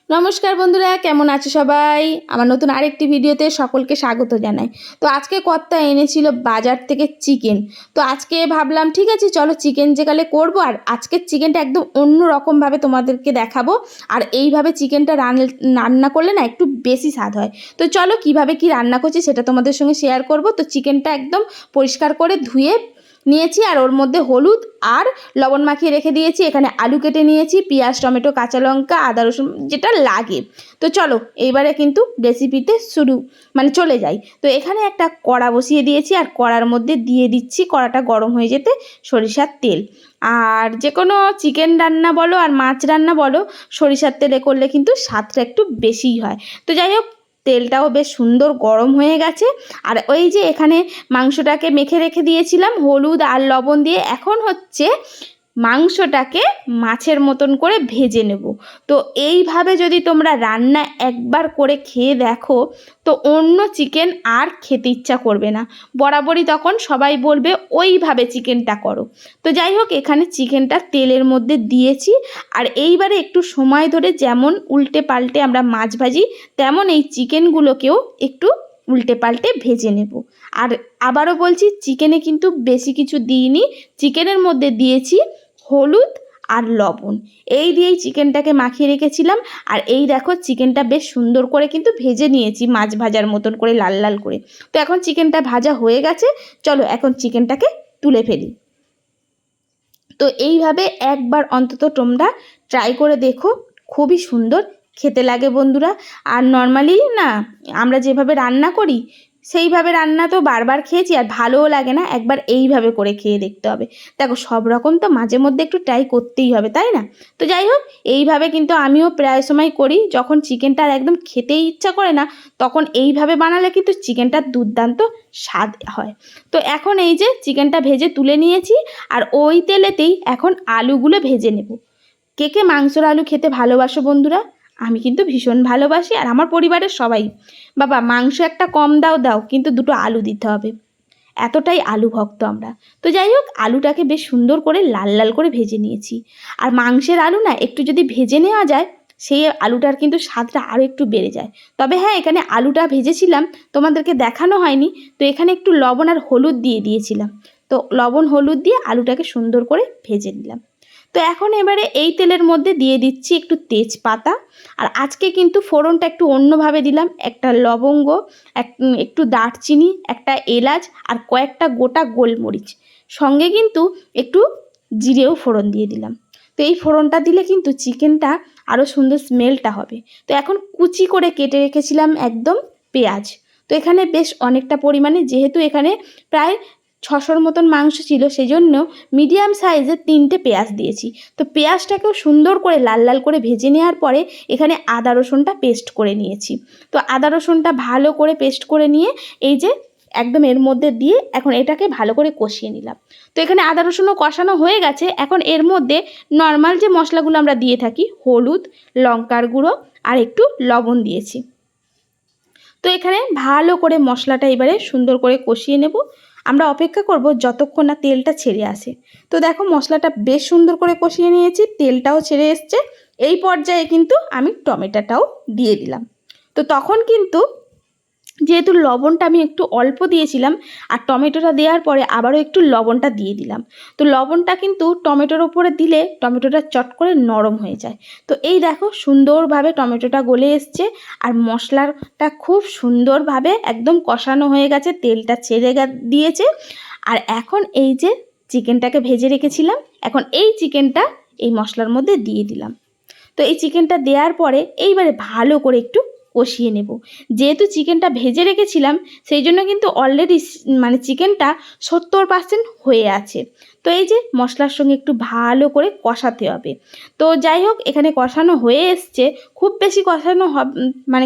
নমস্কার বন্ধুরা, কেমন আছো সবাই? আমার নতুন আরেকটি ভিডিওতে সকলকে স্বাগত জানাই। তো আজকে কর্তা এনেছিল বাজার থেকে চিকেন। তো আজকে ভাবলাম ঠিক আছে চলো চিকেন যেকালে করবো, আর আজকের চিকেনটা একদম অন্য রকমভাবে তোমাদেরকে দেখাবো। আর এইভাবে চিকেনটা রান্না করলে না একটু বেশি স্বাদ হয়। তো চলো কিভাবে কি রান্না করছি সেটা তোমাদের সঙ্গে শেয়ার করব। তো চিকেনটা একদম পরিষ্কার করে ধুয়ে নিয়েছি, আর ওর মধ্যে হলুদ আর লবণ মাখিয়ে রেখে দিয়েছি। এখানে আলু কেটে নিয়েছি, পেঁয়াজ, টমেটো, কাঁচা লঙ্কা, আদা রসুন যেটা লাগে। তো চলো এইবারে কিন্তু রেসিপিতে চলে যাই। তো এখানে একটা কড়া বসিয়ে দিয়েছি, আর কড়ার মধ্যে দিয়ে দিচ্ছি, কড়াটা গরম হয়ে যেতে, সরিষার তেল। আর যে কোনো চিকেন রান্না বলো আর মাছ রান্না বলো, সরিষার তেলে করলে কিন্তু স্বাদটা একটু বেশিই হয়। তো যাই হোক, তেলটাও বেশ সুন্দর গরম হয়ে গেছে। আর ওই যে এখানে মাংসটাকে মেখে রেখে দিয়েছিলাম হলুদ আর লবণ দিয়ে, এখন হচ্ছে মাংসটাকে মাছের মতন করে ভেজে নেব। তো এইভাবে যদি তোমরা রান্না একবার করে খেয়ে দেখো, তো অন্য চিকেন আর খেতে ইচ্ছা করবে না। বরাবরই তখন সবাই বলবে ওইভাবে চিকেনটা করো। তো যাই হোক, এখানে চিকেনটা তেলের মধ্যে দিয়েছি, আর এইবারে একটু সময় ধরে যেমন উল্টে পাল্টে আমরা মাছ ভাজি, তেমন এই চিকেনগুলোকেও একটু উল্টে পাল্টে ভেজে নেব। আর আবারও বলছি, চিকেনে কিন্তু বেশি কিছু দিইনি। চিকেনের মধ্যে দিয়েছি হলুদ আর লবণ, এই দিয়েই চিকেনটাকে মাখিয়ে রেখেছিলাম। আর এই দেখো, চিকেনটা বেশ সুন্দর করে কিন্তু ভেজে নিয়েছি, মাছ ভাজার মতন করে লাল লাল করে। তো এখন চিকেনটা ভাজা হয়ে গেছে, চলো এখন চিকেনটাকে তুলে ফেলি। তো এইভাবে একবার অন্তত তোমরা ট্রাই করে দেখো, খুবই সুন্দর খেতে লাগে বন্ধুরা। আর নর্মালি না, আমরা যেভাবে রান্না করি সেইভাবে রান্না তো বারবার খেয়েছি, আর ভালোও লাগে না। একবার এইভাবে করে খেয়ে দেখতে হবে। দেখো, সব রকম তো মাঝে মধ্যে একটু ট্রাই করতেই হবে, তাই না? তো যাই হোক, এইভাবে কিন্তু আমিও প্রায় সময় করি। যখন চিকেনটা আর একদম খেতেই ইচ্ছা করে না, তখন এইভাবে বানালে কিন্তু চিকেনটার দুর্দান্ত স্বাদ হয়। তো এখন এই যে চিকেনটা ভেজে তুলে নিয়েছি, আর ওই তেলেতেই এখন আলুগুলো ভেজে নেব। কে কে মাংসর আলু খেতে ভালোবাসো বন্ধুরা? আমি কিন্তু ভীষণ ভালোবাসি, আর আমার পরিবারের সবাই। বাবা, মাংস একটা কম দাও দাও, কিন্তু দুটো আলু দিতে হবে, এতটাই আলু ভক্ত আমরা। তো যাই হোক, আলুটাকে বেশ সুন্দর করে লাল লাল করে ভেজে নিয়েছি। আর মাংসের আলু না একটু যদি ভেজে নেওয়া যায়, সেই আলুটার কিন্তু স্বাদটা আরও একটু বেড়ে যায়। তবে হ্যাঁ, এখানে আলুটা ভেজেছিলাম, তোমাদেরকে দেখানো হয়নি। তো এখানে একটু লবণ আর হলুদ দিয়ে দিয়েছিলাম। তো লবণ হলুদ দিয়ে আলুটাকে সুন্দর করে ভেজে নিলাম। তো এখন এবারে এই তেলের মধ্যে দিয়ে দিচ্ছি একটু তেজপাতা। আর আজকে কিন্তু ফোড়নটা একটু অন্যভাবে দিলাম। একটা লবঙ্গ, একটু দারচিনি, একটা এলাচ, আর কয়েকটা গোটা গোলমরিচ, সঙ্গে কিন্তু একটু জিরেও ফোড়ন দিয়ে দিলাম। তো এই ফোড়নটা দিলে কিন্তু চিকেনটা আরও সুন্দর স্মেলটা হবে। তো এখন কুচি করে কেটে রেখেছিলাম একদম পেঁয়াজ। তো এখানে বেশ অনেকটা পরিমাণে, যেহেতু এখানে প্রায় 600-র মতন মাংস ছিল, সেই জন্য মিডিয়াম সাইজের 3টে পেঁয়াজ দিয়েছি। তো পেঁয়াজটাকেও সুন্দর করে লাল লাল করে ভেজে নেওয়ার পরে এখানে আদা রসুনটা পেস্ট করে নিয়েছি। তো আদা রসুনটা ভালো করে পেস্ট করে নিয়ে এই যে একদম এর মধ্যে দিয়ে এখন এটাকে ভালো করে কষিয়ে নিলাম। তো এখানে আদা রসুনও কষানো হয়ে গেছে। এখন এর মধ্যে নর্মাল যে মশলাগুলো আমরা দিয়ে থাকি, হলুদ, লঙ্কার গুঁড়ো আর একটু লবণ দিয়েছি। তো এখানে ভালো করে মশলাটা এবারে সুন্দর করে কষিয়ে নেব। আমরা অপেক্ষা করব যতক্ষণ না তেলটা ছেড়ে আসে। তো দেখো, মশলাটা বেশ সুন্দর করে কষিয়ে নিয়েছি, তেলটাও ছেড়ে এসছে। এই পর্যায়ে কিন্তু আমি টমেটোটাও দিয়ে দিলাম। তো তখন কিন্তু যেহেতু লবণটা আমি একটু অল্প দিয়েছিলাম, আর টমেটোটা দেওয়ার পরে আবারও একটু লবণটা দিয়ে দিলাম। তো লবণটা কিন্তু টমেটোর ওপরে দিলে টমেটোটা চট করে নরম হয়ে যায়। তো এই দেখো, সুন্দরভাবে টমেটোটা গলে এসছে, আর মশলাটা খুব সুন্দরভাবে একদম কষানো হয়ে গেছে, তেলটা ছেড়ে দিয়েছে। আর এখন এই যে চিকেনটাকে ভেজে রেখেছিলাম, এখন এই চিকেনটা এই মশলার মধ্যে দিয়ে দিলাম। তো এই চিকেনটা দেওয়ার পরে এইবারে ভালো করে একটু কষিয়ে নেব। যেহেতু চিকেনটা ভেজে রেখেছিলাম, সেই জন্য কিন্তু অলরেডি চিকেনটা 70% হয়ে আছে। তো এই যে মশলার সঙ্গে একটু ভালো করে কষাতে হবে। তো যাই হোক, এখানে কষানো হয়ে এসছে। খুব বেশি কষানো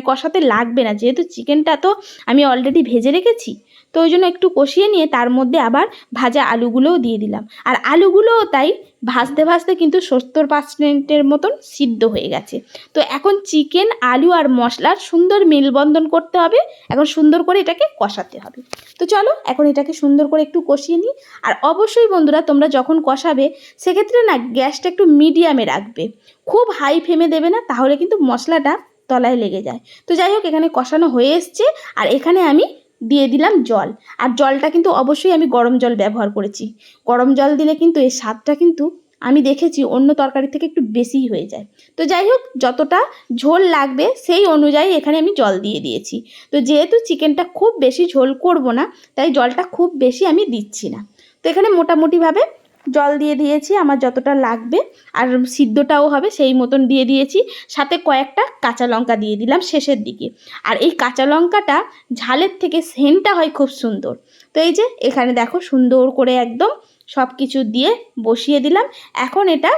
কষাতে লাগবে না, যেহেতু চিকেনটা তো আমি অলরেডি ভেজে রেখেছি। তো ওই জন্য একটু কষিয়ে নিয়ে তার মধ্যে আবার ভাজা আলুগুলোও দিয়ে দিলাম। আর আলুগুলোও তাই ভাজতে ভাজতে কিন্তু 70% মতন সিদ্ধ হয়ে গেছে। তো এখন চিকেন, আলু আর মশলার সুন্দর মেলবন্ধন করতে হবে, এখন সুন্দর করে এটাকে কষাতে হবে। তো চলো এখন এটাকে সুন্দর করে একটু কষিয়ে নিই। আর অবশ্যই বন্ধুরা তোমরা যখন কষাবে সেক্ষেত্রে না গ্যাসটা একটু মিডিয়ামে রাখবে, খুব হাই ফ্লেমে দেবে না, তাহলে কিন্তু মশলাটা তলায় লেগে যায়। তো যাই হোক, এখানে কষানো হয়ে এসছে আর এখানে আমি দিয়ে দিলাম জল। আর জলটা কিন্তু অবশ্যই আমি গরম জল ব্যবহার করেছি। গরম জল দিলে কিন্তু এর স্বাদটা কিন্তু আমি দেখেছি অন্য তরকারি থেকে একটু বেশিই হয়ে যায়। তো যাই হোক, যতটা ঝোল লাগবে সেই অনুযায়ী এখানে আমি জল দিয়ে দিয়েছি। তো যেহেতু চিকেনটা খুব বেশি ঝোল করব না, তাই জলটা খুব বেশি আমি দিচ্ছি না। তো এখানে মোটামুটিভাবে জল দিয়ে দিয়েছি আমার যতটা লাগবে, আর সিদ্ধটাও হবে সেই মতন দিয়ে দিয়েছি। সাথে কয়েকটা কাঁচা লঙ্কা দিয়ে দিলাম শেষের দিকে। আর এই কাঁচা লঙ্কাটা ঝালের থেকে সেন্টটা হয় খুব সুন্দর। তো এই যে এখানে দেখো সুন্দর করে একদম সব কিছু দিয়ে বসিয়ে দিলাম। এখন এটা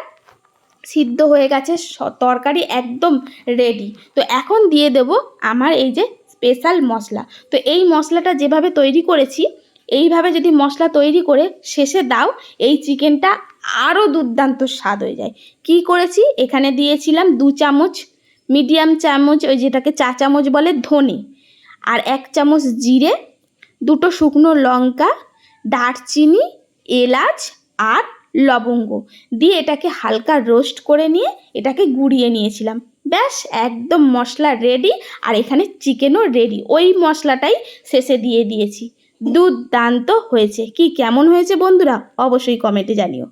সিদ্ধ হয়ে গেছে, তরকারি একদম রেডি। তো এখন দিয়ে দেব আমার এই যে স্পেশাল মশলা। তো এই মশলাটা যেভাবে তৈরি করেছি, এইভাবে যদি মশলা তৈরি করে শেষে দাও, এই চিকেনটা আরও দুর্দান্ত স্বাদ হয়ে যায়। কি করেছি, এখানে দিয়েছিলাম 2 চামচ মিডিয়াম চামচ, ওই যেটাকে চা চামচ বলে, ধনে, আর 1 চামচ জিরে, 2টো শুকনো লঙ্কা, দারচিনি, এলাচ আর লবঙ্গ দিয়ে এটাকে হালকা রোস্ট করে নিয়ে এটাকে গুঁড়িয়ে নিয়েছিলাম। ব্যাস একদম মশলা রেডি। আর এখানে চিকেনও রেডি, ওই মশলাটাই শেষে দিয়ে দিয়েছি। দুর্দান্ত হয়েছে। কি কেমন হয়েছে বন্ধুরা অবশ্যই কমেন্টে জানিও।